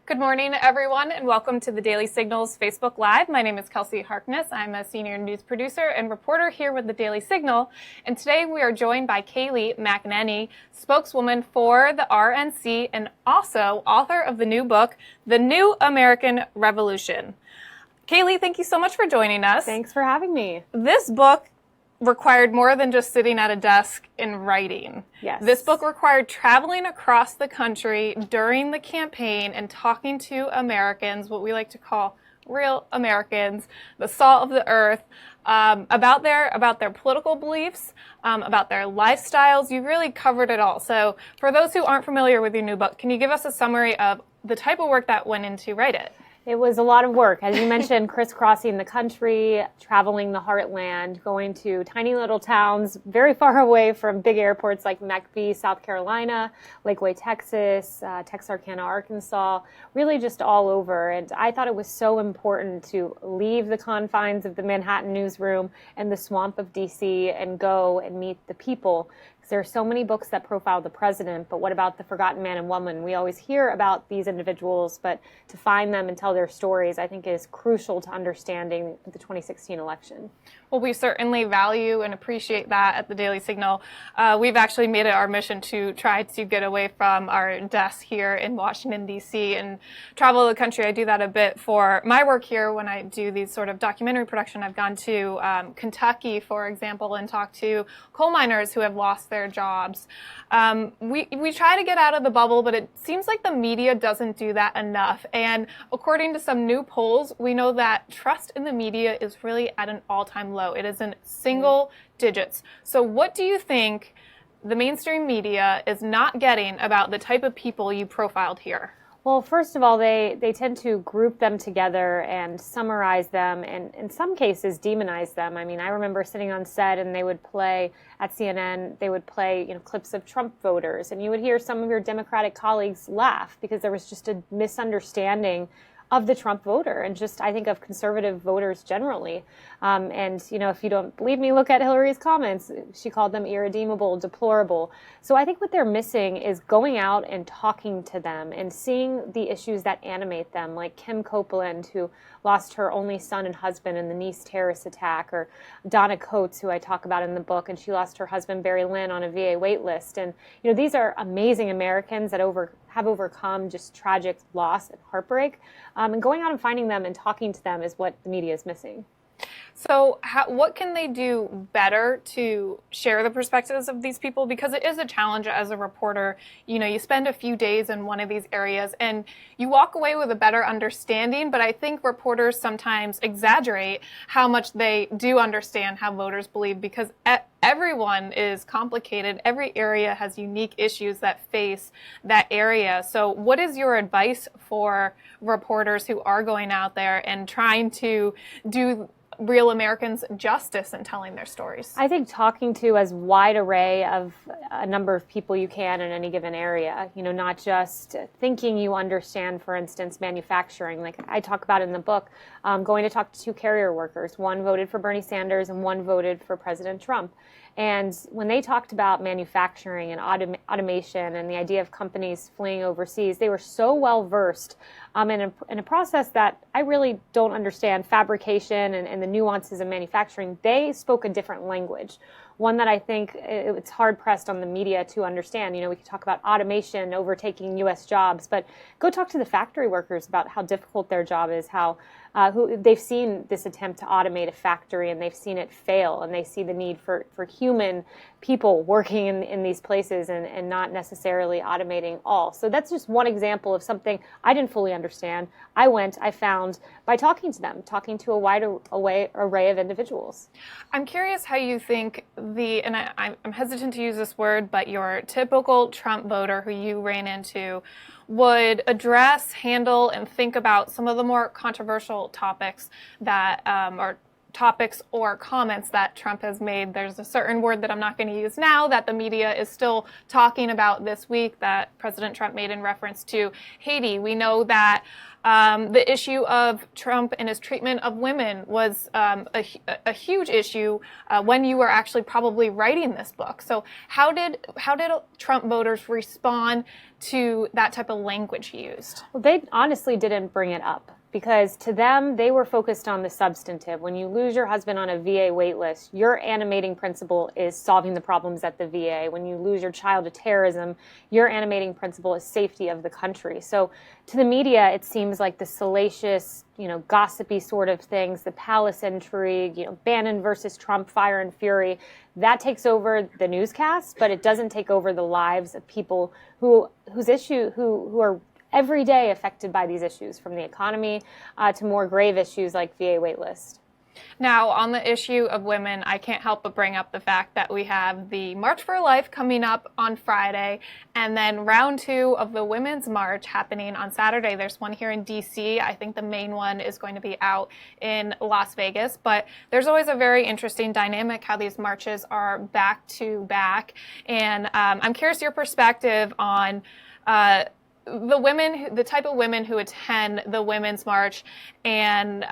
Good morning, everyone, and welcome to the Daily Signal's Facebook Live. My name is Kelsey Harkness. I'm a senior news producer and reporter here with the Daily Signal. And today we are joined by Kayleigh McEnany, spokeswoman for the RNC and also author of the new book, The New American Revolution. Kayleigh, thank you so much for joining us. Thanks for having me. This book required more than just sitting at a desk and writing. Yes. This book required traveling across the country during the campaign and talking to Americans, what we like to call real Americans, the salt of the earth, about their political beliefs, about their lifestyles. You really covered it all. So for those who aren't familiar with your new book, can you give us a summary of the type of work that went into write it? It was a lot of work. As you mentioned, crisscrossing the country, traveling the heartland, going to tiny little towns very far away from big airports like McBee, South Carolina, Lakeway, Texas, Texarkana, Arkansas, really just all over. And I thought it was so important to leave the confines of the Manhattan newsroom and the swamp of D.C. and go and meet the people. There are so many books that profile the president, but what about the forgotten man and woman? We always hear about these individuals, but to find them and tell their stories, I think, is crucial to understanding the 2016 election. Well, we certainly value and appreciate that at the Daily Signal. We've actually made it our mission to try to get away from our desk here in Washington, D.C. and travel the country. I do that a bit for my work here when I do these sort of documentary production. I've gone to Kentucky, for example, and talked to coal miners who have lost their jobs. We try to get out of the bubble, but it seems like the media doesn't do that enough. And according to some new polls, we know that trust in the media is really at an all-time low. It is in single digits. So what do you think the mainstream media is not getting about the type of people you profiled here? Well, first of all, they tend to group them together and summarize them and in some cases demonize them. I mean, I remember sitting on set and they would play at CNN, they would play, clips of Trump voters, and you would hear some of your Democratic colleagues laugh because there was just a misunderstanding of the Trump voter and just, I think, of conservative voters generally. If you don't believe me, look at Hillary's comments. She called them irredeemable, deplorable. So I think what they're missing is going out and talking to them and seeing the issues that animate them, like Kim Copeland, who lost her only son and husband in the Nice terrorist attack, or Donna Coates, who I talk about in the book, and she lost her husband, Barry Lynn, on a VA wait list. And, these are amazing Americans that have overcome just tragic loss and heartbreak. And going out and finding them and talking to them is what the media is missing. So what can they do better to share the perspectives of these people? Because it is a challenge as a reporter. You spend a few days in one of these areas and you walk away with a better understanding. But I think reporters sometimes exaggerate how much they do understand how voters believe, because everyone is complicated. Every area has unique issues that face that area. So what is your advice for reporters who are going out there and trying to do real Americans justice in telling their stories? I think talking to as wide array of a number of people you can in any given area, not just thinking you understand, for instance, manufacturing. Like I talk about in the book, going to talk to two carrier workers. One voted for Bernie Sanders and one voted for President Trump. And when they talked about manufacturing and automation and the idea of companies fleeing overseas, they were so well versed in a process that I really don't understand, fabrication and the nuances of manufacturing. They spoke a different language, one that I think it's hard pressed on the media to understand. We could talk about automation overtaking U.S. jobs, but go talk to the factory workers about how difficult their job is, who they've seen this attempt to automate a factory and they've seen it fail, and they see the need for human people working in these places and not necessarily automating all. So that's just one example of something I didn't fully understand. I found by talking to them, talking to a wide array of individuals. I'm curious how you think I'm hesitant to use this word, but your typical Trump voter who you ran into would address, handle, and think about some of the more controversial topics that are topics or comments that Trump has made. There's a certain word that I'm not going to use now that the media is still talking about this week that President Trump made in reference to Haiti. We know that The issue of Trump and his treatment of women was a huge issue when you were actually probably writing this book. So how did Trump voters respond to that type of language he used? Well, they honestly didn't bring it up, because to them, they were focused on the substantive. When you lose your husband on a VA wait list, your animating principle is solving the problems at the VA. When you lose your child to terrorism, your animating principle is safety of the country. So to the media, it seems like the salacious, gossipy sort of things, the palace intrigue, Bannon versus Trump, fire and fury, that takes over the newscast, but it doesn't take over the lives of people who are every day affected by these issues, from the economy to more grave issues like VA waitlist. Now, on the issue of women, I can't help but bring up the fact that we have the March for Life coming up on Friday, and then round 2 of the Women's March happening on Saturday. There's one here in D.C. I think the main one is going to be out in Las Vegas, but there's always a very interesting dynamic how these marches are back to back, and I'm curious your perspective on the type of women who attend the Women's March, and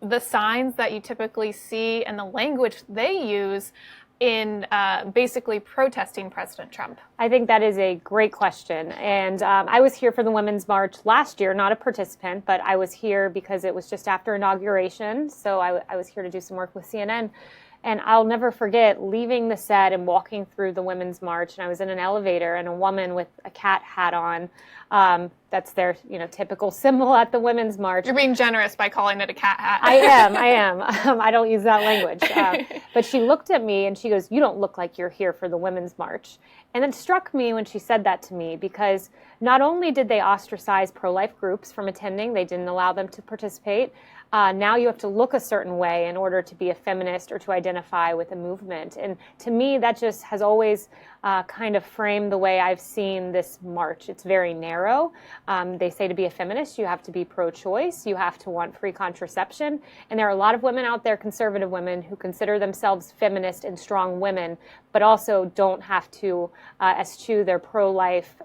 the signs that you typically see and the language they use in basically protesting President Trump. I think that is a great question. And I was here for the Women's March last year, not a participant, but I was here because it was just after inauguration. So I was here to do some work with CNN. And I'll never forget leaving the set and walking through the Women's March, and I was in an elevator, and a woman with a cat hat on. That's their, typical symbol at the Women's March. You're being generous by calling it a cat hat. I am. I don't use that language. But she looked at me and she goes, "You don't look like you're here for the Women's March." And it struck me when she said that to me, because not only did they ostracize pro-life groups from attending, they didn't allow them to participate. Now you have to look a certain way in order to be a feminist or to identify with a movement. And to me, that just has always kind of framed the way I've seen this march. It's very narrow. They say to be a feminist, you have to be pro-choice. You have to want free contraception. And there are a lot of women out there, conservative women, who consider themselves feminist and strong women, but also don't have to eschew their pro-life,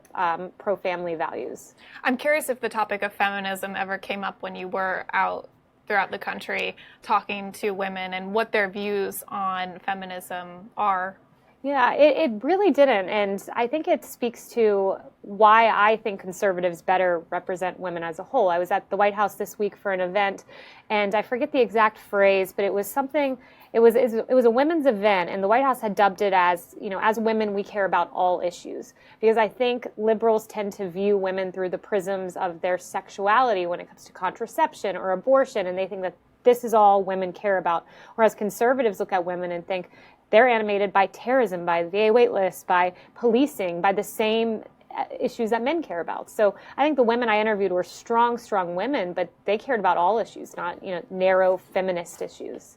pro-family values. I'm curious if the topic of feminism ever came up when you were out throughout the country talking to women and what their views on feminism are. Yeah, it really didn't. And I think it speaks to why I think conservatives better represent women as a whole. I was at the White House this week for an event, and I forget the exact phrase, but it was something, it was a women's event, and the White House had dubbed it as, as women, we care about all issues. Because I think liberals tend to view women through the prisms of their sexuality when it comes to contraception or abortion, and they think that this is all women care about. Whereas conservatives look at women and think they're animated by terrorism, by the VA waitlist, by policing, by the same issues that men care about. So I think the women I interviewed were strong women, but they cared about all issues, not narrow feminist issues.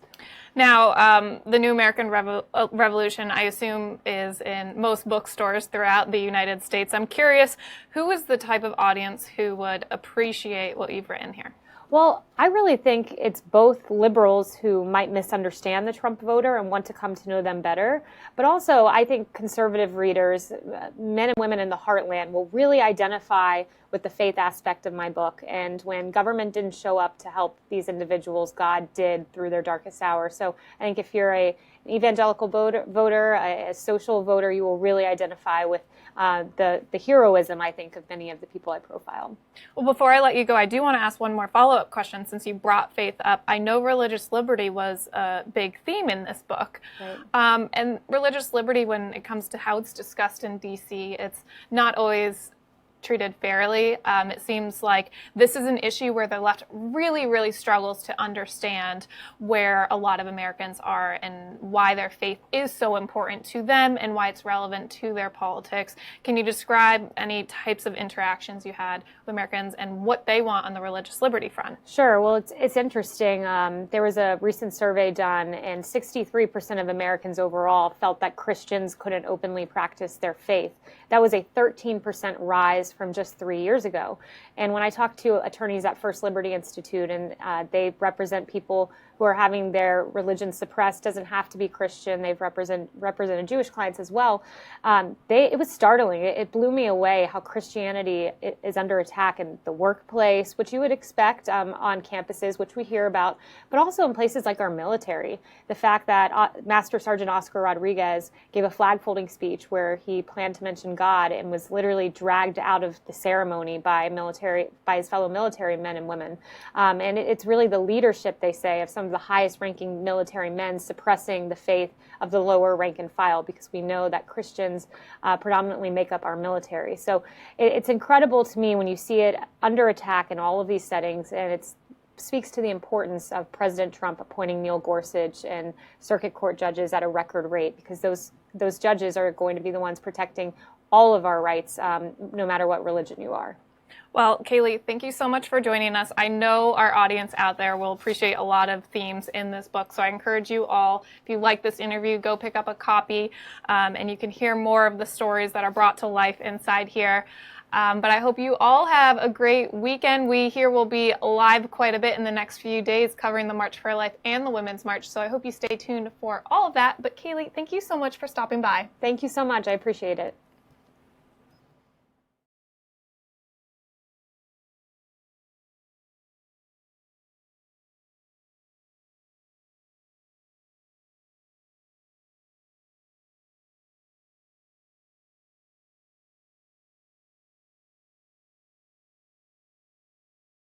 Now, the New American Revolution, I assume, is in most bookstores throughout the United States. I'm curious, who is the type of audience who would appreciate what you've written here? Well, I really think it's both liberals who might misunderstand the Trump voter and want to come to know them better, but also I think conservative readers, men and women in the heartland, will really identify with the faith aspect of my book. And when government didn't show up to help these individuals, God did through their darkest hour. So I think if you're an evangelical voter, a social voter, you will really identify with the heroism, I think, of many of the people I profile. Well, before I let you go, I do want to ask one more follow-up question since you brought faith up. I know religious liberty was a big theme in this book. Right. And religious liberty, when it comes to how it's discussed in D.C., it's not always treated fairly. It seems like this is an issue where the left really, really struggles to understand where a lot of Americans are and why their faith is so important to them and why it's relevant to their politics. Can you describe any types of interactions you had with Americans and what they want on the religious liberty front? Sure. Well, it's interesting. There was a recent survey done, and 63% of Americans overall felt that Christians couldn't openly practice their faith. That was a 13% rise is from just 3 years ago. And when I talk to attorneys at First Liberty Institute, and they represent people who are having their religion suppressed, doesn't have to be Christian, they've represented Jewish clients as well, it was startling. It blew me away how Christianity is under attack in the workplace, which you would expect on campuses, which we hear about, but also in places like our military. The fact that Master Sergeant Oscar Rodriguez gave a flag-folding speech where he planned to mention God and was literally dragged out of the ceremony by his fellow military men and women. And it's really the leadership, they say, of some of the highest-ranking military men suppressing the faith of the lower rank and file, because we know that Christians predominantly make up our military. So it's incredible to me when you see it under attack in all of these settings, and it speaks to the importance of President Trump appointing Neil Gorsuch and circuit court judges at a record rate, because those judges are going to be the ones protecting all of our rights, no matter what religion you are. Well, Kayleigh, thank you so much for joining us. I know our audience out there will appreciate a lot of themes in this book, so I encourage you all, if you like this interview, go pick up a copy, and you can hear more of the stories that are brought to life inside here. But I hope you all have a great weekend. We here will be live quite a bit in the next few days covering the March for Life and the Women's March, so I hope you stay tuned for all of that. But Kayleigh, thank you so much for stopping by. Thank you so much. I appreciate it.